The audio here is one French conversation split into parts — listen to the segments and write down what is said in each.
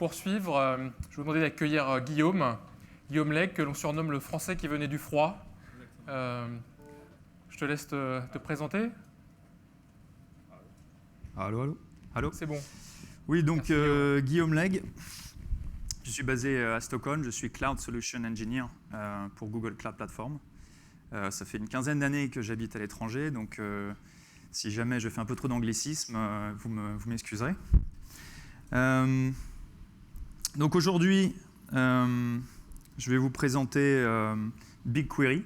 poursuivre, je vais vous demander d'accueillir Guillaume Legge, que l'on surnomme le Français qui venait du froid. Je te laisse te présenter. Allô. C'est bon. Oui, donc Guillaume Legge. Je suis basé à Stockholm. Je suis Cloud Solution Engineer pour Google Cloud Platform. Ça fait une quinzaine d'années que j'habite à l'étranger, donc si jamais je fais un peu trop d'anglicisme, vous m'excuserez. Donc aujourd'hui, je vais vous présenter BigQuery.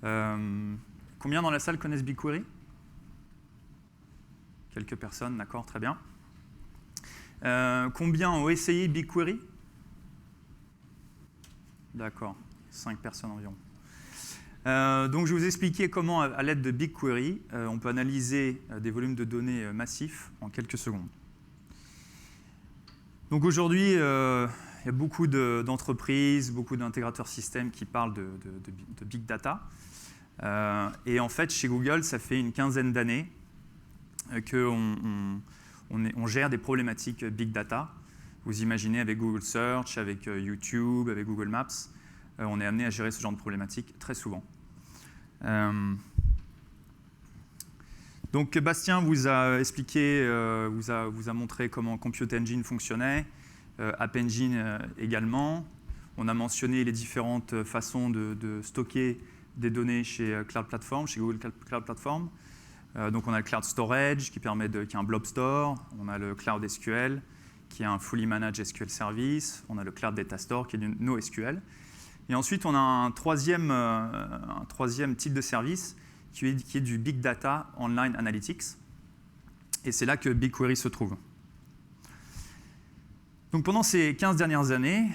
Combien dans la salle connaissent BigQuery? Quelques personnes, d'accord, très bien. Combien ont essayé BigQuery? D'accord, 5 personnes environ. Donc je vais vous expliquer comment, à l'aide de BigQuery, on peut analyser des volumes de données massifs en quelques secondes. Donc aujourd'hui, il y a beaucoup d'entreprises, beaucoup d'intégrateurs systèmes qui parlent de big data. Et en fait, chez Google, ça fait une quinzaine d'années qu'on gère des problématiques big data. Vous imaginez avec Google Search, avec YouTube, avec Google Maps, on est amené à gérer ce genre de problématiques très souvent. Donc Bastien vous a expliqué, vous a montré comment Compute Engine fonctionnait, App Engine également. On a mentionné les différentes façons de stocker des données chez Cloud Platform, chez Google Cloud Platform. Donc on a le Cloud Storage qui est un Blob Store, on a le Cloud SQL qui est un Fully Managed SQL Service, on a le Cloud Data Store qui est du NoSQL. Et ensuite on a un troisième type de service qui est du Big Data Online Analytics. Et c'est là que BigQuery se trouve. Donc pendant ces 15 dernières années,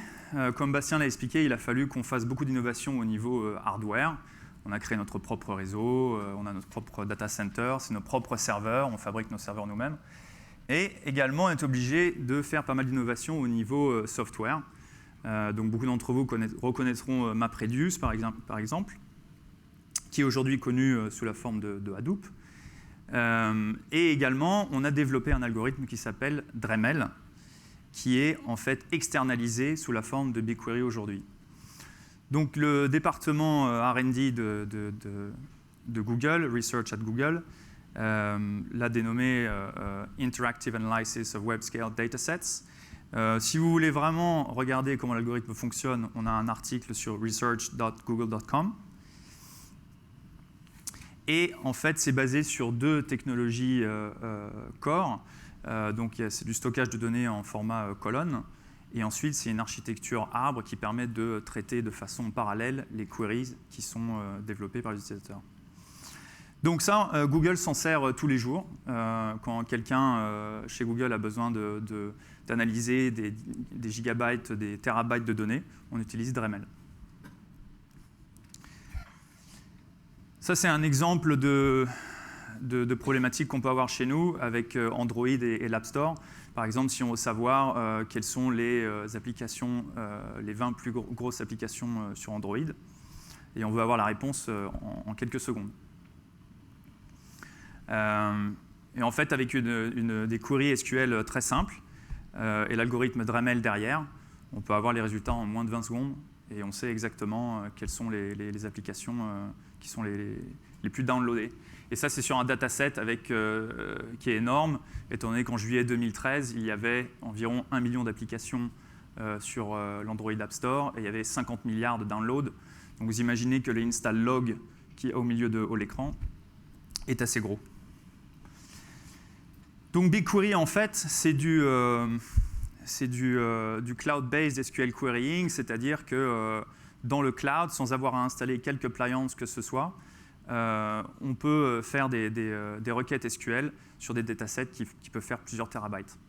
comme Bastien l'a expliqué, il a fallu qu'on fasse beaucoup d'innovations au niveau hardware. On a créé notre propre réseau, on a notre propre data center, c'est nos propres serveurs, on fabrique nos serveurs nous-mêmes. Et également, on est obligé de faire pas mal d'innovations au niveau software. Donc beaucoup d'entre vous reconnaîtront MapReduce, par exemple, qui est aujourd'hui connu sous la forme de Hadoop. Et également, on a développé un algorithme qui s'appelle Dremel, qui est en fait externalisé sous la forme de BigQuery aujourd'hui. Donc le département R&D de Google, Research at Google, l'a dénommé Interactive Analysis of Web Scale Datasets. Si vous voulez vraiment regarder comment l'algorithme fonctionne, on a un article sur research.google.com. Et en fait, c'est basé sur deux technologies core. Donc c'est du stockage de données en format colonne. Et ensuite, c'est une architecture arbre qui permet de traiter de façon parallèle les queries qui sont développées par les utilisateurs. Donc ça, Google s'en sert tous les jours. Quand quelqu'un chez Google a besoin d'analyser des gigabytes, des terabytes de données, on utilise Dremel. Ça, c'est un exemple de problématiques qu'on peut avoir chez nous avec Android et l'App Store. Par exemple, si on veut savoir quelles sont les applications, les 20 plus grosses applications sur Android, et on veut avoir la réponse en quelques secondes. Et en fait, avec des queries SQL très simples et l'algorithme Dremel derrière, on peut avoir les résultats en moins de 20 secondes et on sait exactement quelles sont les applications qui sont les plus downloadées. Et ça, c'est sur un dataset qui est énorme, étant donné qu'en juillet 2013, il y avait environ 1 million d'applications sur l'Android App Store et il y avait 50 milliards de downloads. Donc vous imaginez que l'install log qui est au milieu de l'écran est assez gros. Donc BigQuery, en fait, c'est du cloud-based SQL querying, c'est-à-dire que dans le cloud, sans avoir à installer quelque appliance que ce soit, on peut faire des requêtes SQL sur des datasets qui peuvent faire plusieurs terabytes.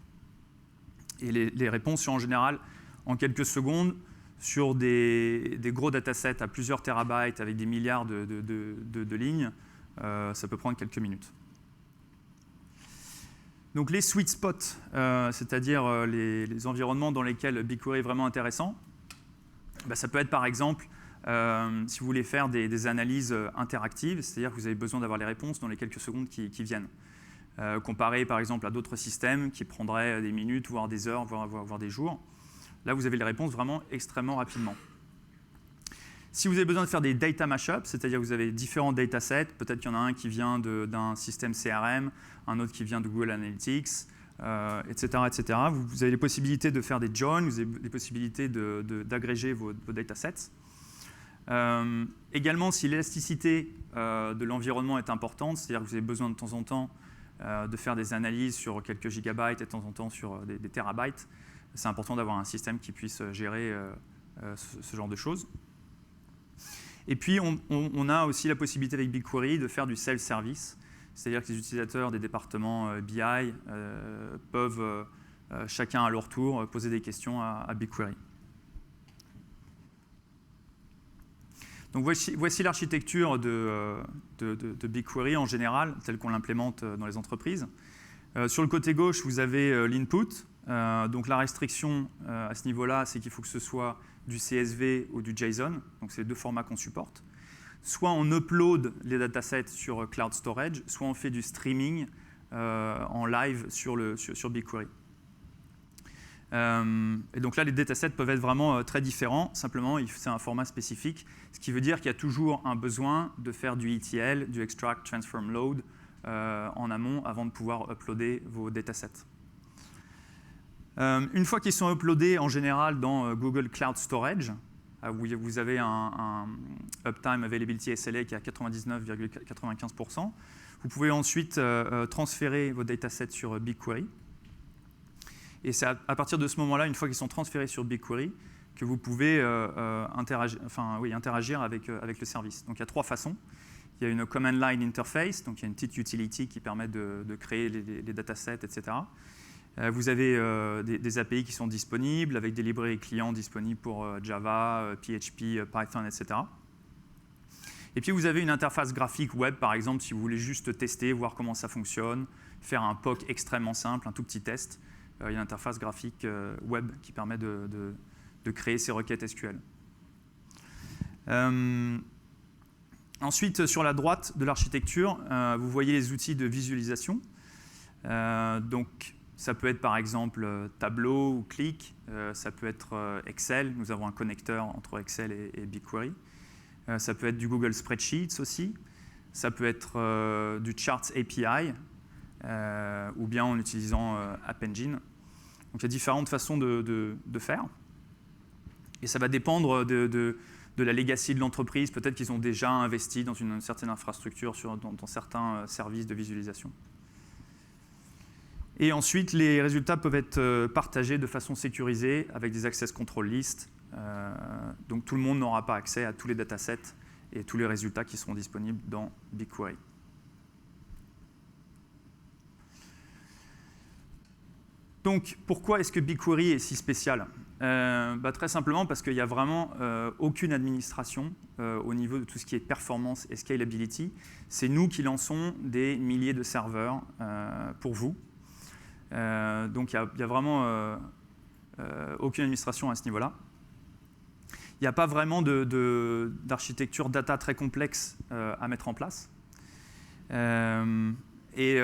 Et les réponses sont en général en quelques secondes sur des gros datasets à plusieurs terabytes avec des milliards de lignes. Ça peut prendre quelques minutes. Donc les sweet spots, c'est-à-dire les environnements dans lesquels BigQuery est vraiment intéressant, ça peut être par exemple si vous voulez faire des analyses interactives, c'est-à-dire que vous avez besoin d'avoir les réponses dans les quelques secondes qui viennent. comparé par exemple à d'autres systèmes qui prendraient des minutes, voire des heures, voire des jours. Là, vous avez les réponses vraiment extrêmement rapidement. Si vous avez besoin de faire des data mashups, c'est-à-dire que vous avez différents datasets, peut-être qu'il y en a un qui vient d'un système CRM, un autre qui vient de Google Analytics, etc., etc. Vous avez les possibilités de faire des joins, vous avez les possibilités d'agréger vos datasets. Également, si l'élasticité de l'environnement est importante, c'est-à-dire que vous avez besoin de temps en temps de faire des analyses sur quelques gigabytes et de temps en temps sur des terabytes, c'est important d'avoir un système qui puisse gérer ce genre de choses. Et puis, on a aussi la possibilité avec BigQuery de faire du self-service, c'est-à-dire que les utilisateurs des départements BI peuvent chacun à leur tour poser des questions à BigQuery. Donc voici l'architecture de BigQuery en général, telle qu'on l'implémente dans les entreprises. Sur le côté gauche, vous avez l'input. Donc la restriction à ce niveau-là, c'est qu'il faut que ce soit du CSV ou du JSON. Donc c'est les deux formats qu'on supporte. Soit on upload les datasets sur Cloud Storage, soit on fait du streaming en live sur BigQuery. Et donc là, les datasets peuvent être vraiment très différents. Simplement, c'est un format spécifique, ce qui veut dire qu'il y a toujours un besoin de faire du ETL, du Extract, Transform, Load en amont avant de pouvoir uploader vos datasets. Une fois qu'ils sont uploadés en général dans Google Cloud Storage, où vous avez un Uptime Availability SLA qui est à 99,95%, vous pouvez ensuite transférer vos datasets sur BigQuery. Et c'est à partir de ce moment-là, une fois qu'ils sont transférés sur BigQuery, que vous pouvez interagir avec le service. Donc il y a trois façons. Il y a une Command Line Interface, donc il y a une petite utility qui permet de créer les datasets, etc. Vous avez des API qui sont disponibles, avec des librairies clients disponibles pour Java, PHP, Python, etc. Et puis vous avez une interface graphique web, par exemple, si vous voulez juste tester, voir comment ça fonctionne, faire un POC extrêmement simple, un tout petit test. Il y a une interface graphique web qui permet de créer ces requêtes SQL. Ensuite, sur la droite de l'architecture, vous voyez les outils de visualisation. Donc, ça peut être par exemple Tableau ou Qlik, ça peut être Excel, nous avons un connecteur entre Excel et BigQuery. Ça peut être du Google Spreadsheets aussi, ça peut être du Charts API, ou bien en utilisant App Engine. Donc il y a différentes façons de faire. Et ça va dépendre de la legacy de l'entreprise. Peut-être qu'ils ont déjà investi dans une certaine infrastructure, dans certains services de visualisation. Et ensuite, les résultats peuvent être partagés de façon sécurisée avec des access control lists. Donc tout le monde n'aura pas accès à tous les datasets et tous les résultats qui seront disponibles dans BigQuery. Donc, pourquoi est-ce que BigQuery est si spécial ? Très simplement parce qu'il n'y a vraiment aucune administration au niveau de tout ce qui est performance et scalability. C'est nous qui lançons des milliers de serveurs pour vous. Donc, il n'y a vraiment aucune administration à ce niveau-là. Il n'y a pas vraiment d'architecture data très complexe à mettre en place. Et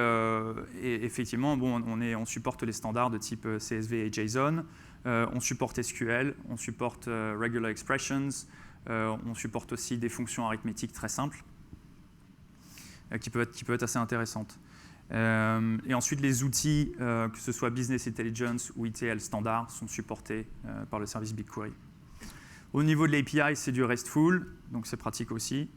effectivement, on supporte les standards de type CSV et JSON, on supporte SQL, on supporte Regular Expressions, on supporte aussi des fonctions arithmétiques très simples qui peuvent être assez intéressantes. Et ensuite, les outils, que ce soit Business Intelligence ou ETL standard, sont supportés par le service BigQuery. Au niveau de l'API, c'est du RESTful, donc c'est pratique aussi.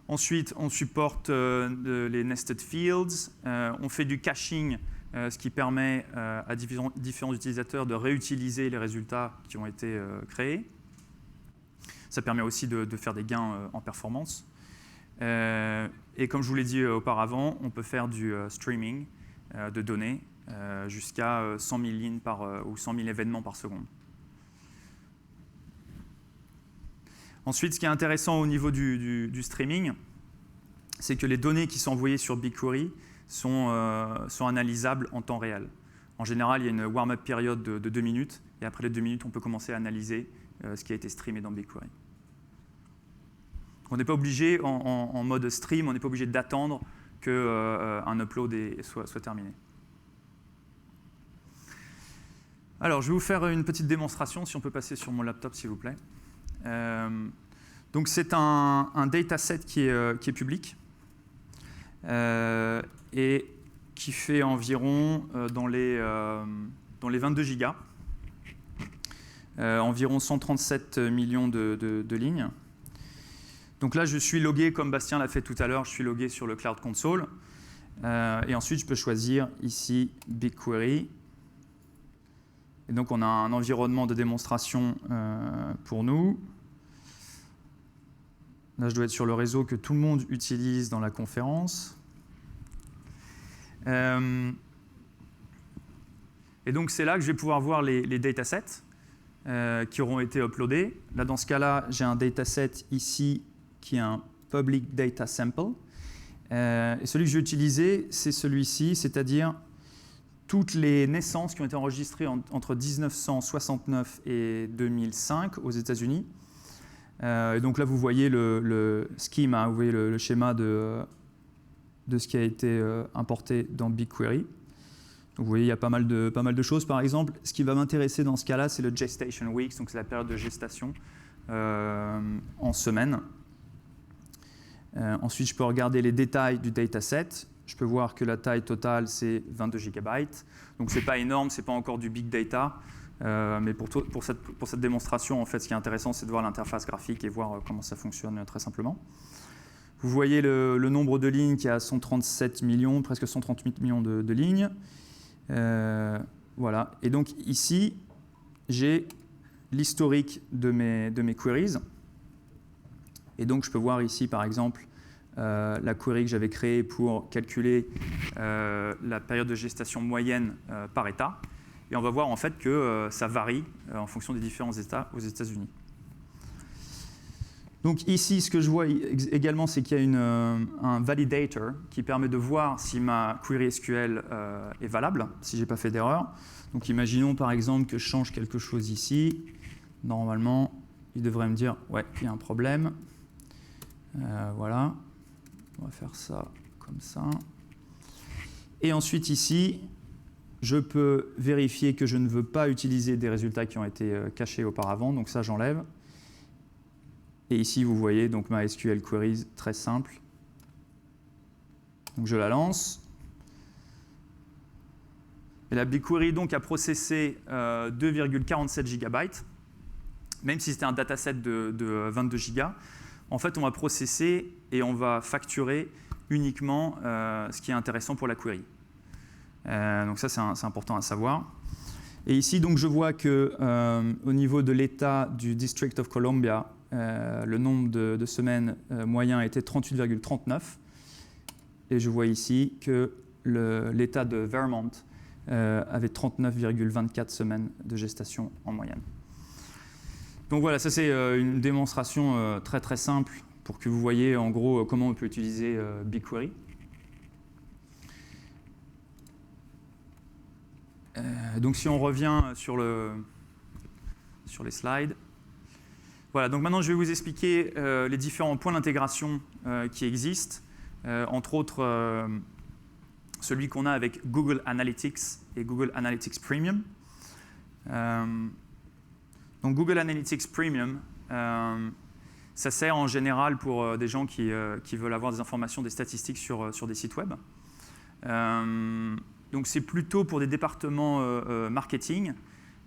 Ensuite, on supporte les nested fields. On fait du caching, ce qui permet à différents utilisateurs de réutiliser les résultats qui ont été créés. Ça permet aussi de faire des gains en performance. Et comme je vous l'ai dit auparavant, on peut faire du streaming de données jusqu'à 100 000 lignes ou 100 000 événements par seconde. Ensuite, ce qui est intéressant au niveau du streaming, c'est que les données qui sont envoyées sur BigQuery sont analysables en temps réel. En général, il y a une warm-up période de 2 minutes, et après les 2 minutes, on peut commencer à analyser ce qui a été streamé dans BigQuery. On n'est pas obligé, en mode stream, on n'est pas obligé d'attendre qu'un upload soit terminé. Alors, je vais vous faire une petite démonstration, si on peut passer sur mon laptop, s'il vous plaît. Donc, c'est un dataset qui est public et qui fait environ dans les 22 gigas, environ 137 millions de lignes. Donc là, je suis logué, comme Bastien l'a fait tout à l'heure, je suis logué sur le Cloud Console. Et ensuite, je peux choisir ici BigQuery. Et donc, on a un environnement de démonstration pour nous. Là, je dois être sur le réseau que tout le monde utilise dans la conférence. Et donc, c'est là que je vais pouvoir voir les datasets qui auront été uploadés. Là, dans ce cas-là, j'ai un dataset ici qui est un Public Data Sample. Et celui que je vais utiliser, c'est celui-ci, c'est-à-dire toutes les naissances qui ont été enregistrées entre 1969 et 2005 aux États-Unis. Et donc là, vous voyez le scheme, hein, vous voyez le schéma de ce qui a été importé dans BigQuery. Donc vous voyez, il y a pas mal de choses. Par exemple, ce qui va m'intéresser dans ce cas-là, c'est le gestation weeks, donc c'est la période de gestation en semaines. Ensuite, je peux regarder les détails du dataset. Je peux voir que la taille totale, c'est 22 GB. Donc, ce n'est pas énorme, ce n'est pas encore du big data. Mais pour cette démonstration, en fait, ce qui est intéressant, c'est de voir l'interface graphique et voir comment ça fonctionne très simplement. Vous voyez le nombre de lignes qui est à 137 millions, presque 138 millions de lignes. Voilà. Et donc, ici, j'ai l'historique de mes queries. Et donc, je peux voir ici, par exemple, la query que j'avais créée pour calculer la période de gestation moyenne par État. Et on va voir en fait que ça varie en fonction des différents États aux États-Unis. Donc ici, ce que je vois également, c'est qu'il y a un validator qui permet de voir si ma query SQL est valable, si je n'ai pas fait d'erreur. Donc imaginons par exemple que je change quelque chose ici. Normalement, il devrait me dire « ouais, il y a un problème ». Voilà, on va faire ça comme ça. Et ensuite ici, je peux vérifier que je ne veux pas utiliser des résultats qui ont été cachés auparavant, donc ça j'enlève. Et ici vous voyez donc ma SQL queries très simple. Donc je la lance. Et la BigQuery donc a processé 2,47 GB, même si c'était un dataset de 22 Go. En fait, on va processer et on va facturer uniquement ce qui est intéressant pour la query. Donc ça, c'est important à savoir. Et ici, donc, je vois qu'au niveau de l'État du District of Columbia, le nombre de semaines moyen était 38,39. Et je vois ici que l'État de Vermont avait 39,24 semaines de gestation en moyenne. Donc voilà, ça c'est une démonstration très très simple pour que vous voyez en gros comment on peut utiliser BigQuery. Donc si on revient sur les slides, voilà, donc maintenant je vais vous expliquer les différents points d'intégration qui existent, entre autres celui qu'on a avec Google Analytics et Google Analytics Premium. Donc Google Analytics Premium, ça sert en général pour des gens qui veulent avoir des informations, des statistiques sur des sites web. Donc c'est plutôt pour des départements marketing.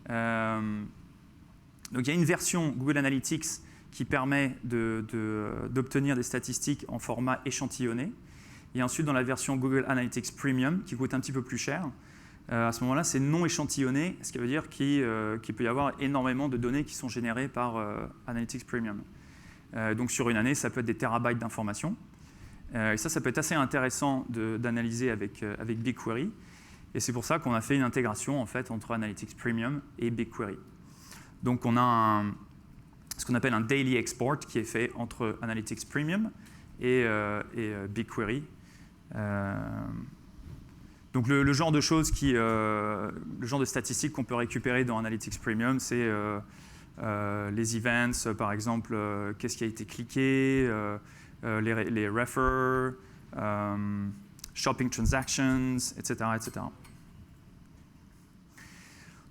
Donc il y a une version Google Analytics qui permet d'obtenir des statistiques en format échantillonné. Et ensuite dans la version Google Analytics Premium qui coûte un petit peu plus cher. À ce moment-là, c'est non échantillonné, ce qui veut dire qu'il peut y avoir énormément de données qui sont générées par Analytics Premium. Donc sur une année, ça peut être des terabytes d'informations. Et ça peut être assez intéressant d'analyser avec BigQuery. Et c'est pour ça qu'on a fait une intégration en fait, entre Analytics Premium et BigQuery. Donc on a ce qu'on appelle un daily export qui est fait entre Analytics Premium et BigQuery. Donc le genre de choses le genre de statistiques qu'on peut récupérer dans Analytics Premium, c'est les events, par exemple, qu'est-ce qui a été cliqué, les refers, shopping transactions, etc., etc.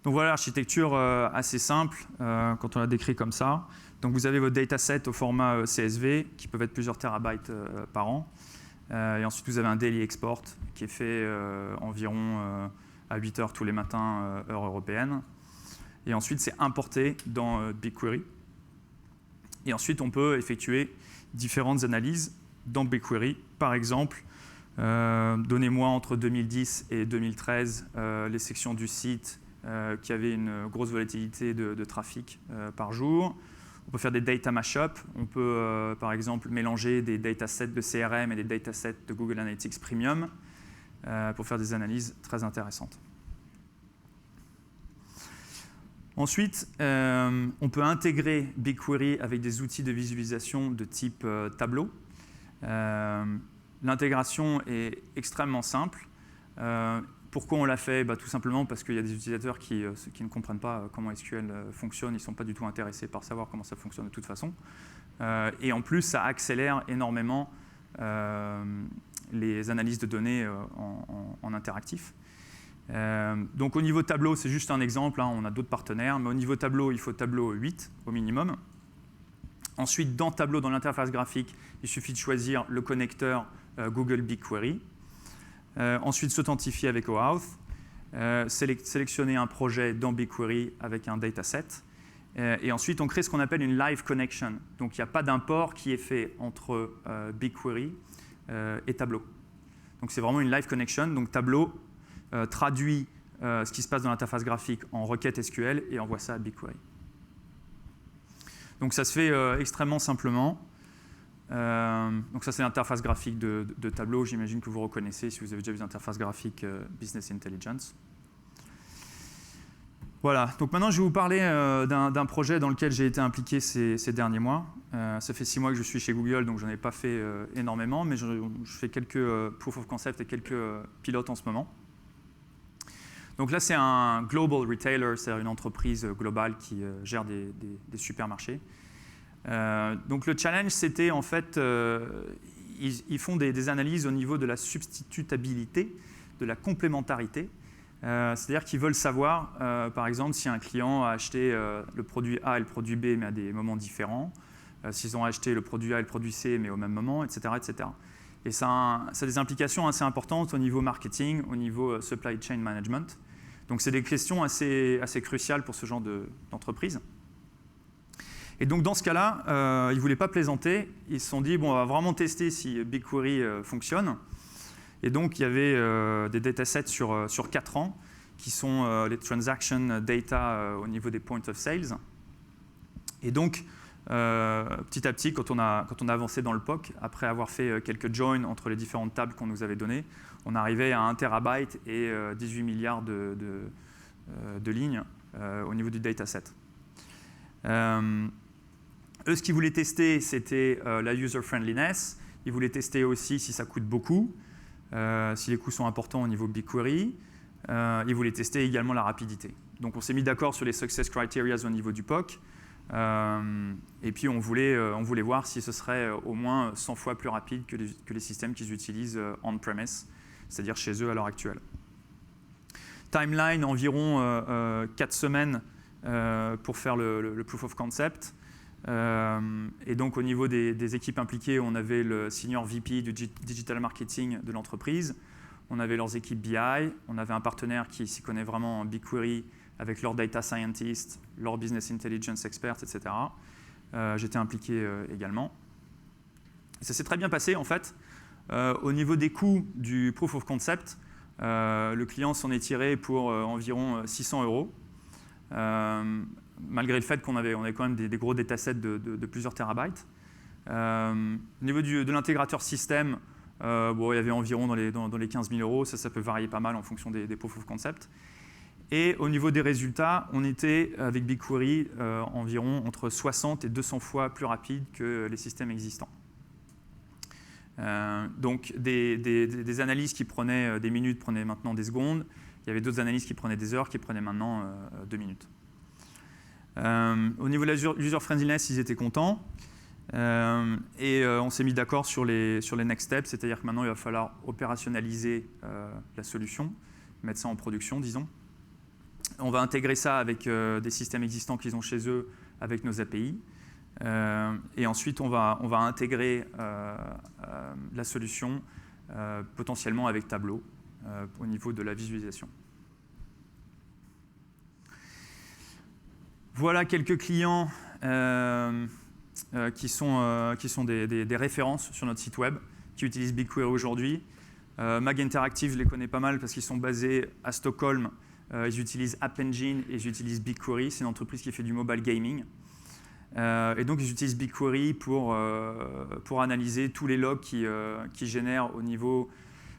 Donc voilà l'architecture assez simple quand on la décrit comme ça. Donc vous avez votre dataset au format CSV qui peuvent être plusieurs terabytes par an. Et ensuite vous avez un daily export qui est fait environ à 8 heures tous les matins, heure européenne. Et ensuite c'est importé dans BigQuery. Et ensuite on peut effectuer différentes analyses dans BigQuery. Par exemple, donnez-moi entre 2010 et 2013 les sections du site qui avaient une grosse volatilité de trafic par jour. On peut faire des data mashup. On peut, par exemple, mélanger des datasets de CRM et des datasets de Google Analytics Premium pour faire des analyses très intéressantes. Ensuite, on peut intégrer BigQuery avec des outils de visualisation de type tableau. L'intégration est extrêmement simple. Pourquoi on l'a fait? Tout simplement parce qu'il y a des utilisateurs qui ne comprennent pas comment SQL fonctionne, ils ne sont pas du tout intéressés par savoir comment ça fonctionne de toute façon. Et en plus, ça accélère énormément les analyses de données en interactif. Donc au niveau tableau, c'est juste un exemple, on a d'autres partenaires, mais au niveau tableau, il faut tableau 8 au minimum. Ensuite, dans tableau, dans l'interface graphique, il suffit de choisir le connecteur Google BigQuery. Ensuite, s'authentifier avec OAuth, sélectionner un projet dans BigQuery avec un dataset. Et ensuite, on crée ce qu'on appelle une live connection. Donc, il n'y a pas d'import qui est fait entre BigQuery et Tableau. Donc, c'est vraiment une live connection. Donc, Tableau traduit ce qui se passe dans l'interface graphique en requête SQL et envoie ça à BigQuery. Donc, ça se fait extrêmement simplement. Donc ça, c'est l'interface graphique de Tableau. J'imagine que vous reconnaissez si vous avez déjà vu l'interface graphique Business Intelligence. Voilà. Donc maintenant, je vais vous parler d'un projet dans lequel j'ai été impliqué ces derniers mois. Ça fait 6 mois que je suis chez Google, donc je n'en ai pas fait énormément, mais je fais quelques proof of concept et quelques pilotes en ce moment. Donc là, c'est un global retailer, c'est-à-dire une entreprise globale qui gère des supermarchés. Donc le challenge, c'était en fait, ils font des analyses au niveau de la substitutabilité, de la complémentarité. C'est-à-dire qu'ils veulent savoir, par exemple, si un client a acheté le produit A et le produit B, mais à des moments différents, s'ils ont acheté le produit A et le produit C, mais au même moment, etc. etc. Et ça a des implications assez importantes au niveau marketing, au niveau supply chain management. Donc c'est des questions assez cruciales pour ce genre d'entreprise. Et donc dans ce cas-là, ils ne voulaient pas plaisanter. Ils se sont dit, bon, on va vraiment tester si BigQuery fonctionne. Et donc il y avait des datasets sur 4 ans qui sont les transaction data au niveau des points of sales. Et donc petit à petit, quand on a avancé dans le POC, après avoir fait quelques joins entre les différentes tables qu'on nous avait données, on arrivait à 1 terabyte et 18 milliards de lignes au niveau du dataset. Eux, ce qu'ils voulaient tester, c'était la user-friendliness. Ils voulaient tester aussi si ça coûte beaucoup, si les coûts sont importants au niveau BigQuery. Ils voulaient tester également la rapidité. Donc on s'est mis d'accord sur les success criteria au niveau du POC. Et puis on voulait voir si ce serait au moins 100 fois plus rapide que les systèmes qu'ils utilisent on-premise, c'est-à-dire chez eux à l'heure actuelle. Timeline, environ 4 semaines pour faire le proof of concept. Et donc au niveau des équipes impliquées, on avait le senior VP du digital marketing de l'entreprise, on avait leurs équipes BI, on avait un partenaire qui s'y connaît vraiment en BigQuery avec leurs data scientists, leurs business intelligence experts, etc. J'étais impliqué également. Et ça s'est très bien passé en fait. Au niveau des coûts du proof of concept, le client s'en est tiré pour environ 600 €. Malgré le fait qu'on avait quand même des gros datasets de plusieurs terabytes. Au niveau de l'intégrateur système, il y avait environ dans les 15 000 €, ça peut varier pas mal en fonction des proof of concept. Et au niveau des résultats, on était avec BigQuery environ entre 60 et 200 fois plus rapide que les systèmes existants. Donc des analyses qui prenaient des minutes prenaient maintenant des secondes. Il y avait d'autres analyses qui prenaient des heures, qui prenaient maintenant 2 minutes. Au niveau de la user friendliness, ils étaient contents. On s'est mis d'accord sur les next steps, c'est-à-dire que maintenant il va falloir opérationnaliser la solution, mettre ça en production, disons. On va intégrer ça avec des systèmes existants qu'ils ont chez eux, avec nos API. Et ensuite, on va intégrer la solution potentiellement avec Tableau au niveau de la visualisation. Voilà quelques clients qui sont des références sur notre site web, qui utilisent BigQuery aujourd'hui. Mag Interactive, je les connais pas mal parce qu'ils sont basés à Stockholm. Ils utilisent App Engine et ils utilisent BigQuery. C'est une entreprise qui fait du mobile gaming. Et donc, ils utilisent BigQuery pour analyser tous les logs qui génèrent au niveau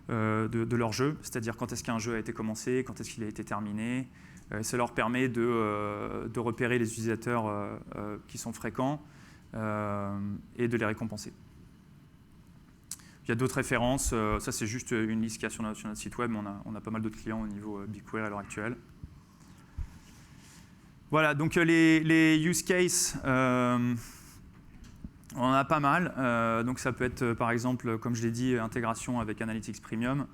de leur jeu, c'est-à-dire quand est-ce qu'un jeu a été commencé, quand est-ce qu'il a été terminé. Ça leur permet de repérer les utilisateurs qui sont fréquents et de les récompenser. Il y a d'autres références. Ça, c'est juste une liste qu'il y a sur notre site web. On a pas mal d'autres clients au niveau BigQuery à l'heure actuelle. Voilà, donc les use cases, on en a pas mal. Donc ça peut être, par exemple, comme je l'ai dit, intégration avec Analytics Premium.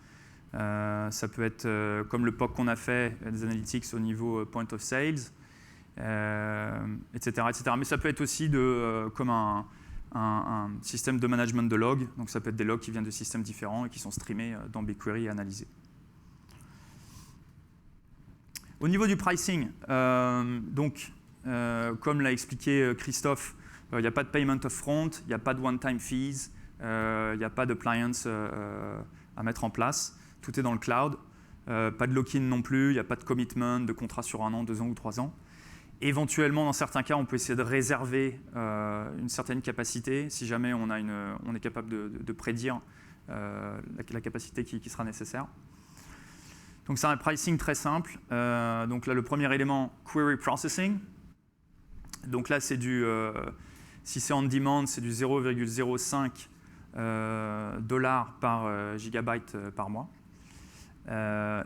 Ça peut être comme le POC qu'on a fait, des analytics au niveau point of sales, etc., etc. Mais ça peut être aussi comme un système de management de logs. Donc ça peut être des logs qui viennent de systèmes différents et qui sont streamés dans BigQuery et analysés. Au niveau du pricing, comme l'a expliqué Christophe, il n'y a pas de payment upfront, il n'y a pas de one-time fees, il n'y a pas d'appliance à mettre en place. Tout est dans le cloud. Pas de lock-in non plus, il n'y a pas de commitment, de contrat sur 1 an, 2 ans ou 3 ans. Éventuellement, dans certains cas, on peut essayer de réserver une certaine capacité si jamais on est capable de prédire la capacité qui sera nécessaire. Donc c'est un pricing très simple. Donc là, le premier élément, query processing. Donc là, c'est si c'est on demand, c'est du 0,05 $ par gigabyte par mois.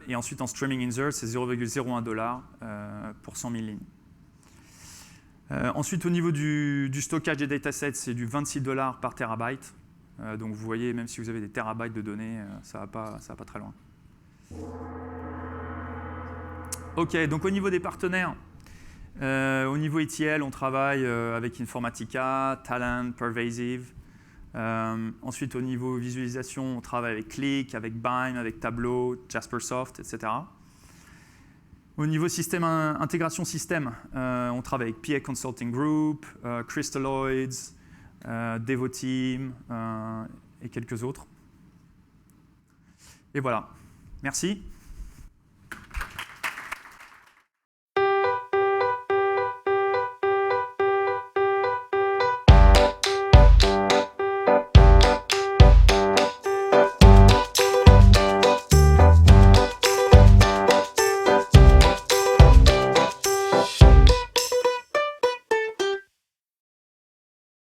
Et ensuite, en streaming insert, c'est 0,01 $ pour 100 000 lignes. Ensuite, au niveau du stockage des datasets, c'est du 26 $ par terabyte. Donc vous voyez, même si vous avez des terabytes de données, ça va pas très loin. Ok, donc au niveau des partenaires, au niveau ETL, on travaille avec Informatica, Talent, Pervasive. Ensuite, au niveau visualisation, on travaille avec Qlik, avec Bime, avec Tableau, Jaspersoft, etc. Au niveau système, intégration système, on travaille avec PA Consulting Group, Crystalloids, Devoteam et quelques autres. Et voilà. Merci.